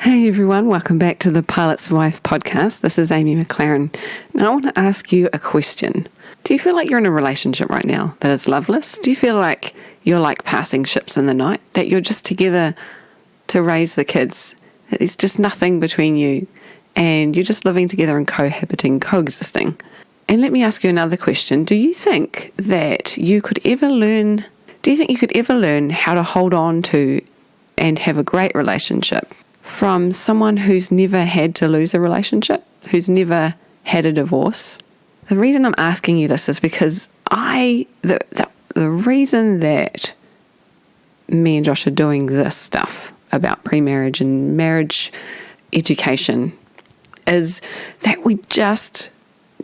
Hey everyone, welcome back to the Pilot's Wife podcast. This is Amy McLaren. Now I want to ask you a question. Do you feel like you're in a relationship right now that is loveless? Do you feel like you're like passing ships in the night? That you're just together to raise the kids? That there's just nothing between you and you're just living together and cohabiting, coexisting? And let me ask you another question. Do you think you could ever learn how to hold on to and have a great relationship from someone who's never had to lose a relationship, who's never had a divorce? The reason I'm asking you this is because the reason that me and Josh are doing this stuff about pre-marriage and marriage education is that we just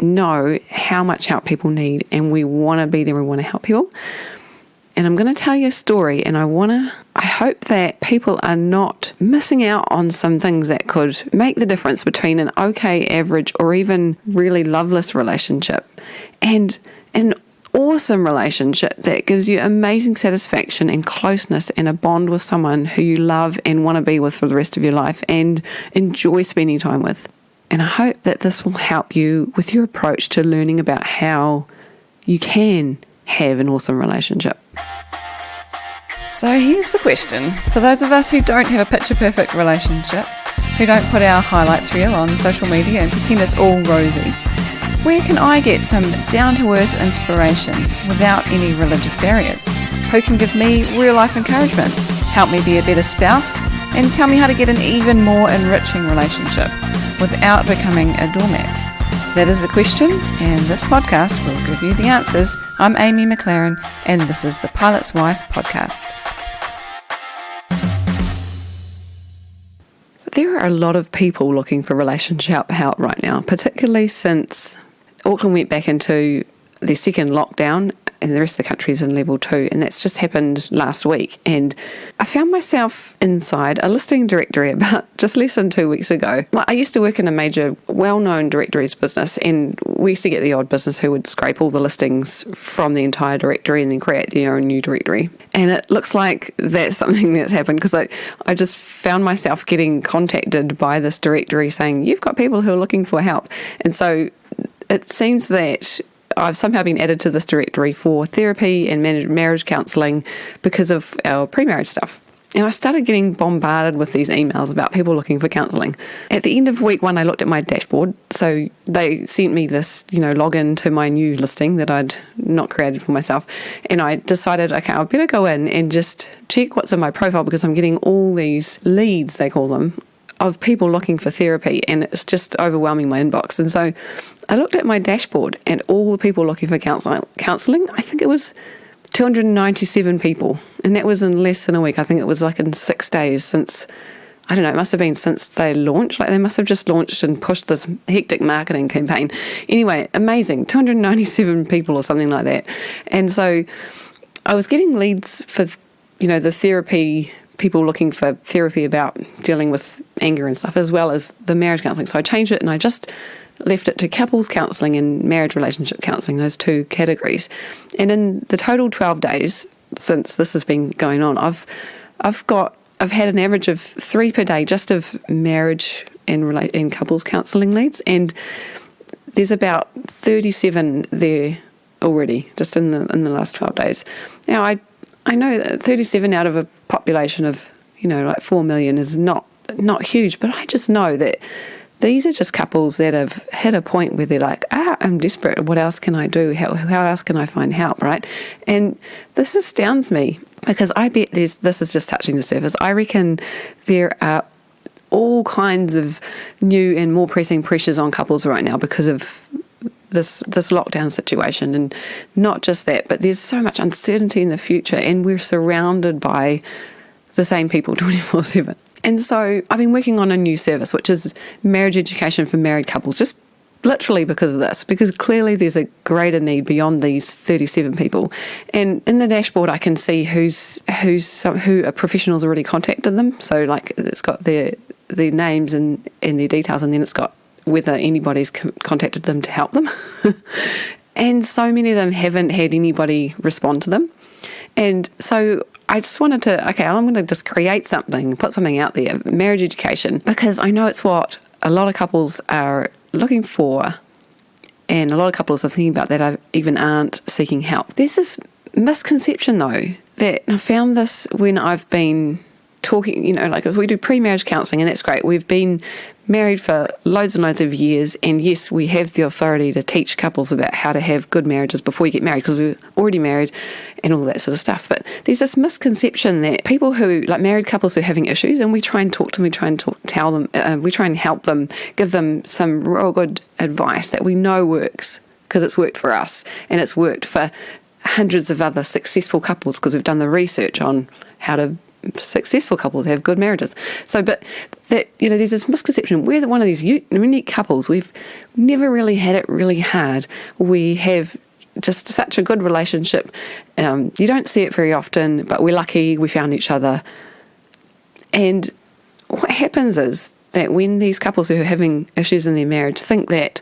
know how much help people need and we want to be there, we want to help people. And I'm going to tell you a story, and I hope that people are not missing out on some things that could make the difference between an okay, average, or even really loveless relationship and an awesome relationship that gives you amazing satisfaction and closeness and a bond with someone who you love and want to be with for the rest of your life and enjoy spending time with. And I hope that this will help you with your approach to learning about how you can have an awesome relationship. So here's the question. For those of us who don't have a picture-perfect relationship, who don't put our highlights reel on social media and pretend it's all rosy, where can I get some down-to-earth inspiration without any religious barriers? Who can give me real-life encouragement, help me be a better spouse, and tell me how to get an even more enriching relationship without becoming a doormat? That is the question, and this podcast will give you the answers. I'm Amy McLaren, and this is the Pilot's Wife podcast. There are a lot of people looking for relationship help right now, particularly since Auckland went back into their second lockdown and the rest of the country is in level 2, and that's just happened last week. And I found myself inside a listing directory about just less than 2 weeks ago. Well, I used to work in a major, well-known directories business, and we used to get the odd business who would scrape all the listings from the entire directory and then create their own new directory. And it looks like that's something that's happened, because I just found myself getting contacted by this directory saying, you've got people who are looking for help. And so it seems that I've somehow been added to this directory for therapy and marriage counselling because of our pre-marriage stuff. And I started getting bombarded with these emails about people looking for counselling. At the end of week 1, I looked at my dashboard. So they sent me this, login to my new listing that I'd not created for myself. And I decided, okay, I better go in and just check what's in my profile, because I'm getting all these leads, they call them, of people looking for therapy, and it's just overwhelming my inbox. And so I looked at my dashboard and all the people looking for counselling. I think it was 297 people, and that was in less than a week. I think it was like in 6 days since, I don't know, it must have been since they launched. Like they must have just launched and pushed this hectic marketing campaign. Anyway, amazing, 297 people or something like that. And so I was getting leads for, the therapy, people looking for therapy about dealing with anger and stuff, as well as the marriage counselling. So I changed it and I just left it to couples counselling and marriage relationship counselling, those two categories. And in the total 12 days since this has been going on, I've had an average of 3 per day just of marriage and couples counselling leads, and there's about 37 there already just in the last 12 days. Now I know that 37 out of a population of, like 4 million is not huge, but I just know that these are just couples that have hit a point where they're like, I'm desperate. What else can I do? How else can I find help, right? And this astounds me, because I bet this is just touching the surface. I reckon there are all kinds of new and more pressing pressures on couples right now because of this lockdown situation. And not just that, but there's so much uncertainty in the future, and we're surrounded by the same people 24/7. And so I've been working on a new service, which is marriage education for married couples, just literally because of this, because clearly there's a greater need beyond these 37 people. And in the dashboard, I can see who a professional's already contacted them. So like it's got their names and their details, and then it's got whether anybody's contacted them to help them. And so many of them haven't had anybody respond to them. And so I just wanted to, I'm going to just create something, put something out there, marriage education, because I know it's what a lot of couples are looking for, and a lot of couples are thinking about that even aren't seeking help. There's this misconception, though, that I found this when I've been talking, if we do pre-marriage counselling, and that's great. We've been married for loads and loads of years, and yes, we have the authority to teach couples about how to have good marriages before you get married, because we're already married and all that sort of stuff. But there's this misconception that people who, like married couples who are having issues, and we try and talk to them, we try and help them, give them some real good advice that we know works, because it's worked for us, and it's worked for hundreds of other successful couples, because we've done the research on how to successful couples have good marriages. So, but that, there's this misconception. We're one of these unique couples. We've never really had it really hard. We have just such a good relationship. You don't see it very often, but we're lucky we found each other. And what happens is that when these couples who are having issues in their marriage think that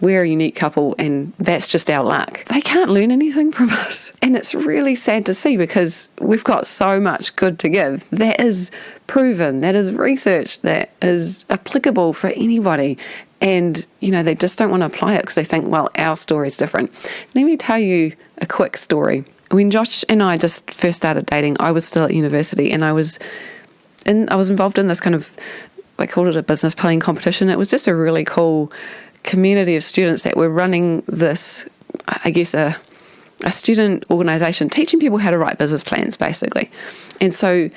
we're a unique couple and that's just our luck, they can't learn anything from us. And it's really sad to see, because we've got so much good to give that is proven, that is research, that is applicable for anybody. And, they just don't want to apply it because they think, well, our story is different. Let me tell you a quick story. When Josh and I just first started dating, I was still at university, and I was involved in this kind of, they called it a business planning competition. It was just a really cool community of students that were running this, I guess, a student organisation teaching people how to write business plans, basically. And so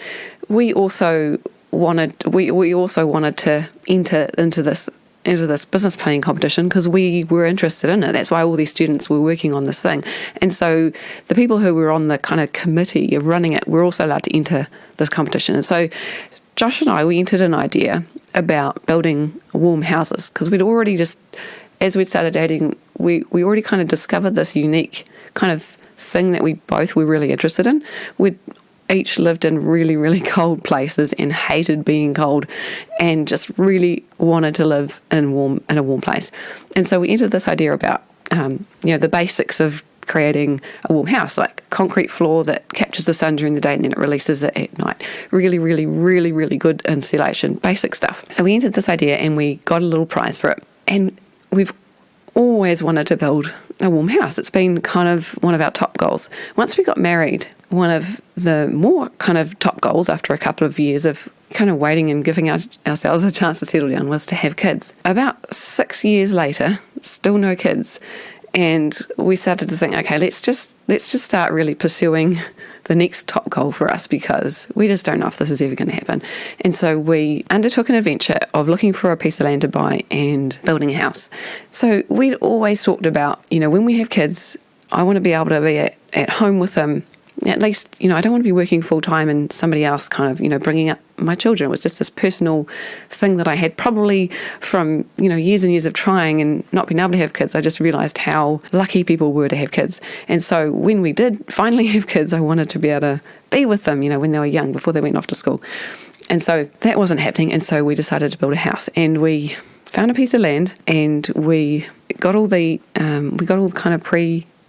we also wanted to enter into this business planning competition because we were interested in it. That's why all these students were working on this thing. And so the people who were on the kind of committee of running it were also allowed to enter this competition. And so Josh and I, we entered an idea about building warm houses, because we'd already as we'd started dating, we already kind of discovered this unique kind of thing that we both were really interested in. We'd each lived in really, really cold places and hated being cold, and just really wanted to live in a warm place. And so we entered this idea about the basics of creating a warm house, like concrete floor that captures the sun during the day and then it releases it at night. Really, really, really, really good insulation, basic stuff. So we entered this idea and we got a little prize for it. And we've always wanted to build a warm house. It's been kind of one of our top goals. Once we got married, one of the more kind of top goals after a couple of years of kind of waiting and giving ourselves a chance to settle down was to have kids. About 6 years later, still no kids. And we started to think, okay, let's just start really pursuing the next top goal for us, because we just don't know if this is ever going to happen. And so we undertook an adventure of looking for a piece of land to buy and building a house. So we'd always talked about, when we have kids, I want to be able to be at home with them. At least, I don't want to be working full time and somebody else kind of, bringing up my children. It was just this personal thing that I had probably from, years and years of trying and not being able to have kids. I just realised how lucky people were to have kids. And so when we did finally have kids, I wanted to be able to be with them, when they were young, before they went off to school. And so that wasn't happening. And so we decided to build a house, and we found a piece of land, and we got all the kind of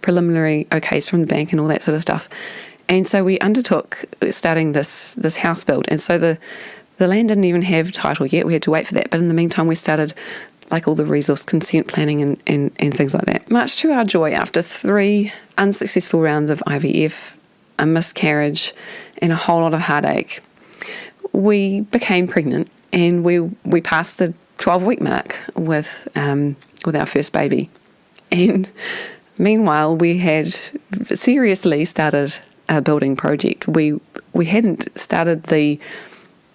preliminary okays from the bank and all that sort of stuff. And so we undertook starting this house build. And so the land didn't even have title yet. We had to wait for that. But in the meantime, we started like all the resource consent planning and things like that. Much to our joy, after 3 unsuccessful rounds of IVF, a miscarriage, and a whole lot of heartache, we became pregnant, and we passed the 12-week mark with our first baby. And meanwhile, we had seriously started a building project. We hadn't started the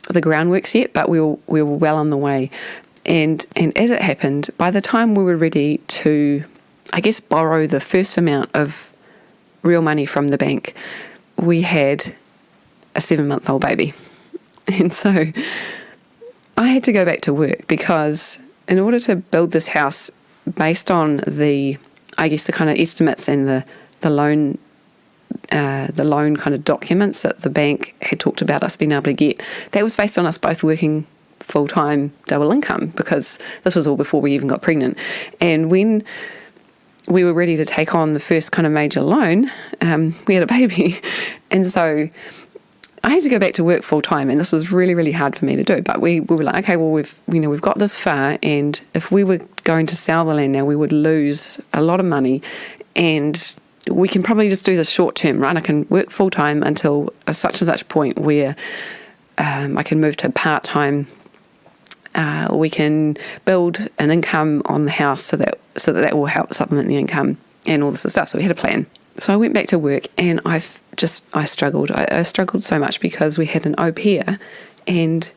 groundworks yet, but we were well on the way. And as it happened, by the time we were ready to, I guess, borrow the first amount of real money from the bank, we had a 7-month-old baby. And so I had to go back to work, because in order to build this house based on the kind of estimates and the loan kind of documents that the bank had talked about us being able to get, that was based on us both working full-time double income, because this was all before we even got pregnant. And when we were ready to take on the first kind of major loan, we had a baby. And so I had to go back to work full time, and this was really, really hard for me to do. But we were like, okay, well, we've got this far, and if we were going to sell the land now, we would lose a lot of money, and we can probably just do this short term, right? I can work full time until a such and such point where I can move to part time. We can build an income on the house so that will help supplement the income and all this sort of stuff. So we had a plan. So I went back to work, and I struggled. I struggled so much because we had an au pair, and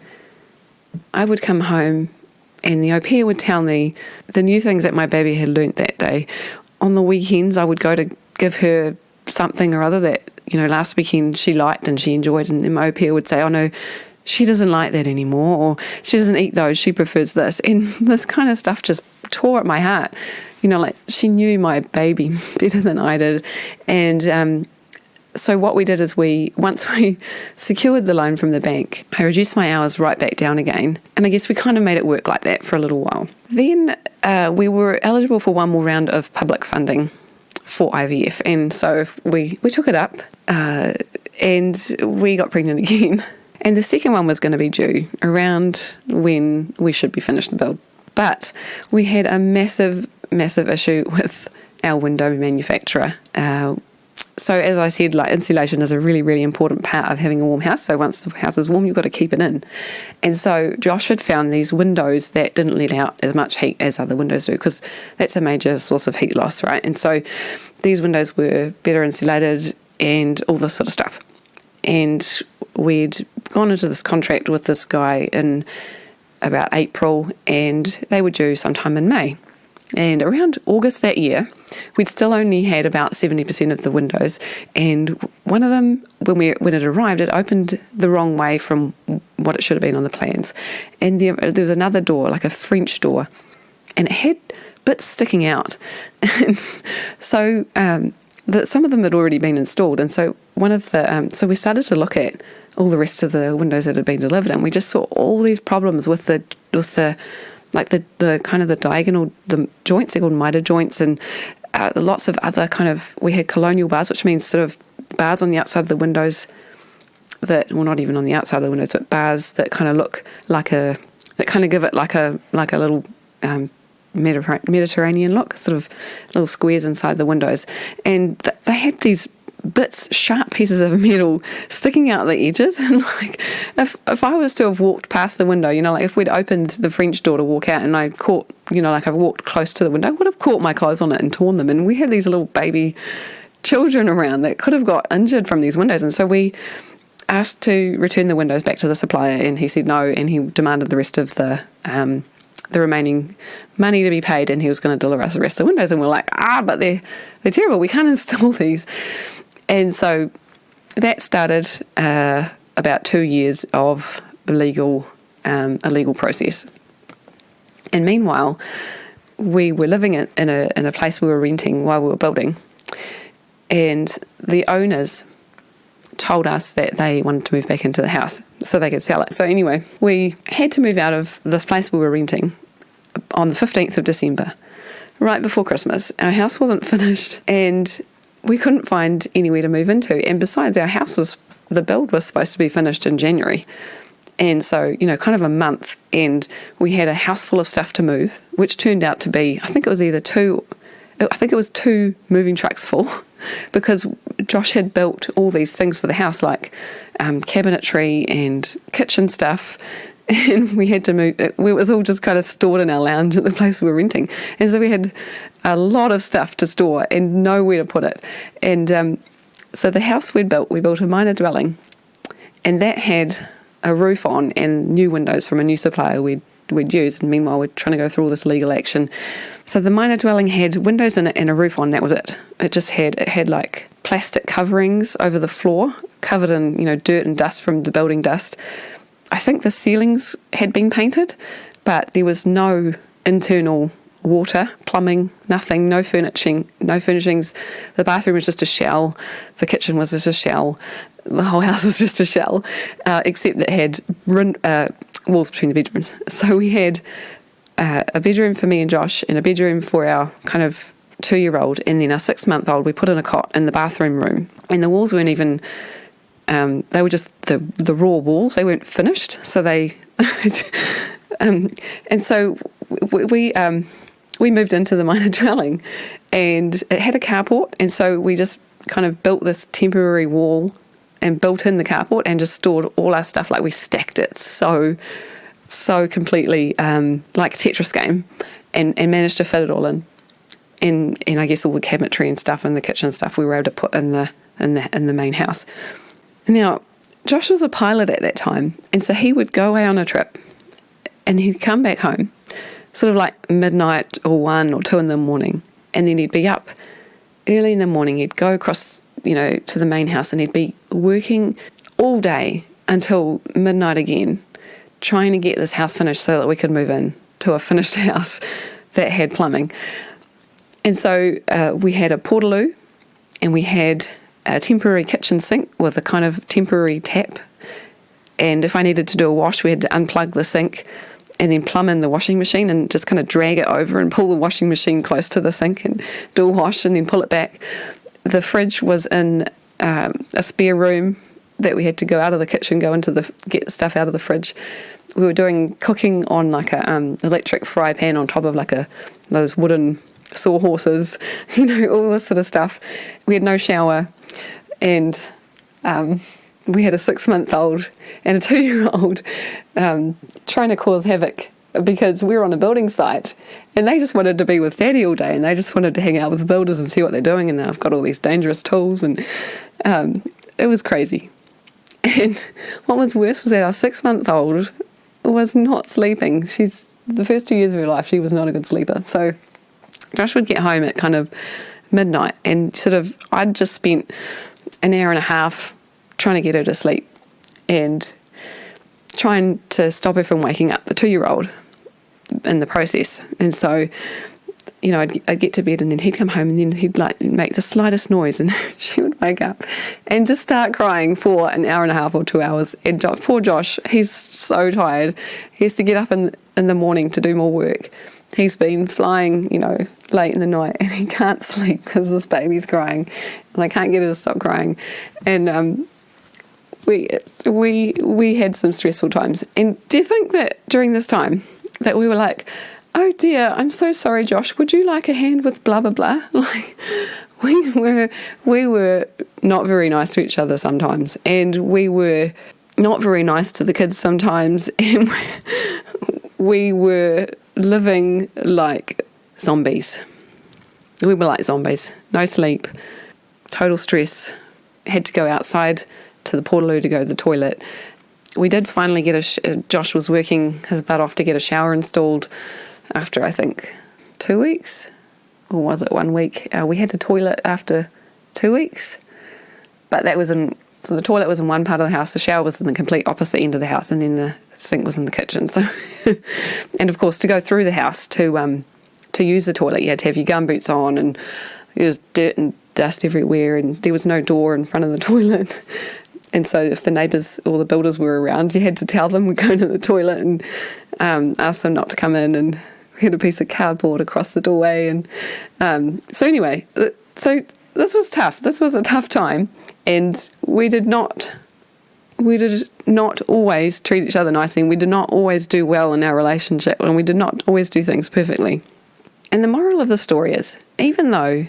I would come home and the au pair would tell me the new things that my baby had learnt that day. On the weekends, I would go to give her something or other that, last weekend she liked and she enjoyed, and my au pair would say, oh no, she doesn't like that anymore, or she doesn't eat those, she prefers this. And this kind of stuff just tore at my heart. Like she knew my baby better than I did. And so what we did is once we secured the loan from the bank, I reduced my hours right back down again. And I guess we kind of made it work like that for a little while. Then we were eligible for one more round of public funding for IVF. And so we took it up and we got pregnant again. And the second one was going to be due around when we should be finished the build. But we had a massive issue with our window manufacturer. So as I said, insulation is a really, really important part of having a warm house. So once the house is warm, you've got to keep it in. And so Josh had found these windows that didn't let out as much heat as other windows do, because that's a major source of heat loss, right? And so these windows were better insulated and all this sort of stuff. And we'd gone into this contract with this guy in about April, and they were due sometime in May. And around August that year, we'd still only had about 70% of the windows, and one of them, when it arrived, it opened the wrong way from what it should have been on the plans. And there was another door, like a French door, and it had bits sticking out. So some of them had already been installed, and so so we started to look at all the rest of the windows that had been delivered, and we just saw all these problems with the kind of the diagonal, the joints, they're called miter joints, and lots of other we had colonial bars, which means sort of bars on the outside of the windows that, well, not even on the outside of the windows, but bars that kind of look that kind of give it like a little Mediterranean look, sort of little squares inside the windows. And they had these sharp pieces of metal sticking out the edges, and if I was to have walked past the window, if we'd opened the French door to walk out and I caught, I walked close to the window, I would have caught my clothes on it and torn them. And we had these little baby children around that could have got injured from these windows. And so we asked to return the windows back to the supplier, and he said no, and he demanded the rest of the remaining money to be paid, and he was going to deliver us the rest of the windows. And we're like, but they're terrible, we can't install these. And so that started about 2 years of a legal process. And meanwhile, we were living in a place we were renting while we were building, and the owners told us that they wanted to move back into the house so they could sell it. So anyway, we had to move out of this place we were renting on the 15th of December, right before Christmas. Our house wasn't finished, and we couldn't find anywhere to move into. And besides, the build was supposed to be finished in January. And so, kind of a month, and we had a house full of stuff to move, which turned out to be, I think it was 2 moving trucks full, because Josh had built all these things for the house, like cabinetry and kitchen stuff, and we had to move. It was all just kind of stored in our lounge at the place we were renting. And so we had a lot of stuff to store and nowhere to put it. And so the house we built a minor dwelling, and that had a roof on and new windows from a new supplier we'd used. And meanwhile, we're trying to go through all this legal action. So the minor dwelling had windows in it and a roof on. That was it. It had like plastic coverings over the floor, covered in dirt and dust from the building dust. I think the ceilings had been painted, but there was no internal water, plumbing, nothing, no furnishings. The bathroom was just a shell. The kitchen was just a shell. The whole house was just a shell, except that it had walls between the bedrooms. So we had a bedroom for me and Josh, and a bedroom for our kind of 2-year-old, and then our 6-month-old. We put in a cot in the bathroom room, and the walls weren't even They were just the raw walls. They weren't finished, so they and so we moved into the minor dwelling, and it had a carport, and so we just kind of built this temporary wall and built in the carport and just stored all our stuff. Like, we stacked it so completely, like a Tetris game, and managed to fit it all in. And I guess all the cabinetry and stuff and the kitchen stuff we were able to put in the main house. Now, Josh was a pilot at that time, and so he would go away on a trip and he'd come back home sort of like midnight or 1 or 2 in the morning, and then he'd be up early in the morning. He'd go across, to the main house, and he'd be working all day until midnight again, trying to get this house finished so that we could move in to a finished house that had plumbing. And so we had a portaloo, and we had a temporary kitchen sink with a kind of temporary tap. And if I needed to do a wash, we had to unplug the sink and then plumb in the washing machine and just kind of drag it over and pull the washing machine close to the sink and do a wash and then pull it back. The fridge was in a spare room that we had to go out of the kitchen, get the stuff out of the fridge. We were doing cooking on like a electric fry pan on top of like those wooden sawhorses, all this sort of stuff. We had no shower, and we had a 6-month-old and a 2-year-old trying to cause havoc because we were on a building site, and they just wanted to be with Daddy all day, and they just wanted to hang out with the builders and see what they're doing, and they've got all these dangerous tools, and it was crazy. And what was worse was that our 6-month-old was not sleeping. The first 2 years of her life, she was not a good sleeper. So Josh would get home at kind of midnight, and I'd just spent an hour and a half trying to get her to sleep and trying to stop her from waking up, the 2-year-old, in the process. And so, I'd get to bed, and then he'd come home, and then he'd make the slightest noise, and she would wake up and just start crying for an hour and a half or 2 hours. And poor Josh, he's so tired. He has to get up in the morning to do more work. He's been flying, late in the night, and he can't sleep because this baby's crying, and I can't get her to stop crying. And we had some stressful times. And do you think that during this time that we were like, oh dear, I'm so sorry, Josh, would you like a hand with blah blah blah? We were not very nice to each other sometimes, and we were not very nice to the kids sometimes, and we were living like zombies. We were like zombies. No sleep, total stress. Had to go outside to the portaloo to go to the toilet. We did finally get Josh was working his butt off to get a shower installed after, I think, 2 weeks, or was it 1 week? We had a toilet after 2 weeks, but so the toilet was in one part of the house, the shower was in the complete opposite end of the house, and then the sink was in the kitchen. So, and of course, to go through the house to use the toilet, you had to have your gumboots on, and there was dirt and dust everywhere, and there was no door in front of the toilet. And so if the neighbours or the builders were around, you had to tell them we're going to the toilet and ask them not to come in, and we had a piece of cardboard across the doorway. And so anyway, so this was tough. This was a tough time, and we did not always treat each other nicely, and we did not always do well in our relationship, and we did not always do things perfectly. And the moral of the story is, even though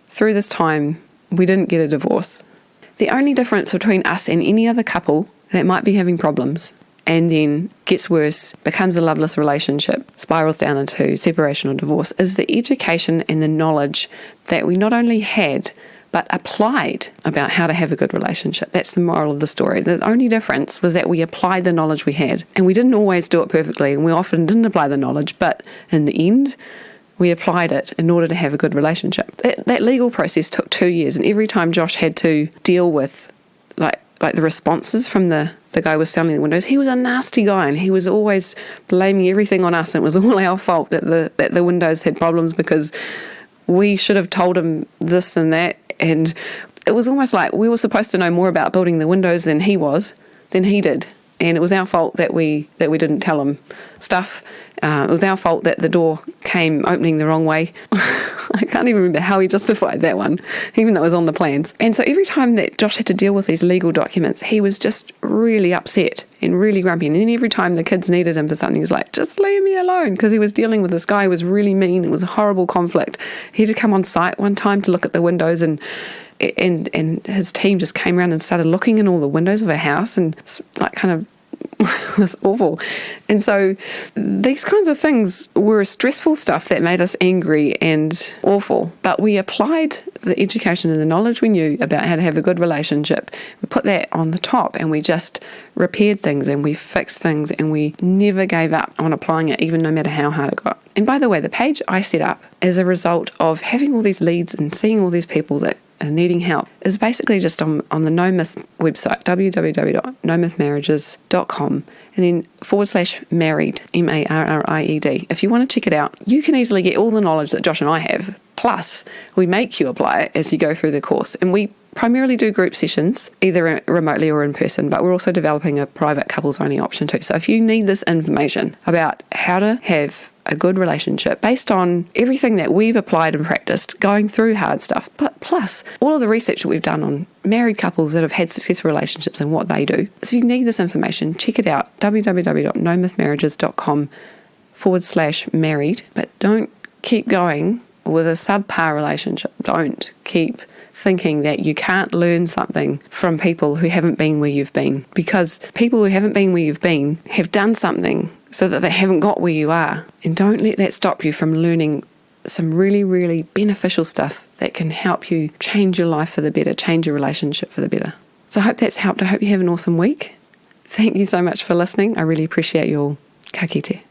through this time we didn't get a divorce, the only difference between us and any other couple that might be having problems and then gets worse, becomes a loveless relationship, spirals down into separation or divorce, is the education and the knowledge that we not only had but applied about how to have a good relationship. That's the moral of the story. The only difference was that we applied the knowledge we had, and we didn't always do it perfectly, and we often didn't apply the knowledge, but in the end, we applied it in order to have a good relationship. That legal process took 2 years, and every time Josh had to deal with like the responses from the guy who was selling the windows, he was a nasty guy, and he was always blaming everything on us, and it was all our fault that the windows had problems because we should have told him this and that. And it was almost like we were supposed to know more about building the windows than he did. And it was our fault that we didn't tell him stuff. It was our fault that the door came opening the wrong way. I can't even remember how he justified that one, even though it was on the plans. And so every time that Josh had to deal with these legal documents, he was just really upset and really grumpy. And then every time the kids needed him for something, he was like, just leave me alone, because he was dealing with this guy who was really mean. It was a horrible conflict. He had to come on site one time to look at the windows, and his team just came around and started looking in all the windows of our house, and like kind of was awful. And so these kinds of things were stressful stuff that made us angry and awful. But we applied the education and the knowledge we knew about how to have a good relationship. We put that on the top, and we just repaired things and we fixed things, and we never gave up on applying it, even no matter how hard it got. And by the way, the page I set up as a result of having all these leads and seeing all these people that are needing help is basically just on the No Myth website, www.nomythmarriages.com, and then /married, MARRIED. If you want to check it out, you can easily get all the knowledge that Josh and I have, plus we make you apply it as you go through the course. And we primarily do group sessions, either remotely or in person, but we're also developing a private couples only option too. So if you need this information about how to have a good relationship based on everything that we've applied and practiced, going through hard stuff, but plus all of the research that we've done on married couples that have had successful relationships and what they do. So if you need this information, check it out, www.nomythmarriages.com /married. But don't keep going with a subpar relationship. Don't keep thinking that you can't learn something from people who haven't been where you've been, because people who haven't been where you've been have done something so that they haven't got where you are. And don't let that stop you from learning some really, really beneficial stuff that can help you change your life for the better, change your relationship for the better. So I hope that's helped. I hope you have an awesome week. Thank you so much for listening. I really appreciate you all. Ka kite.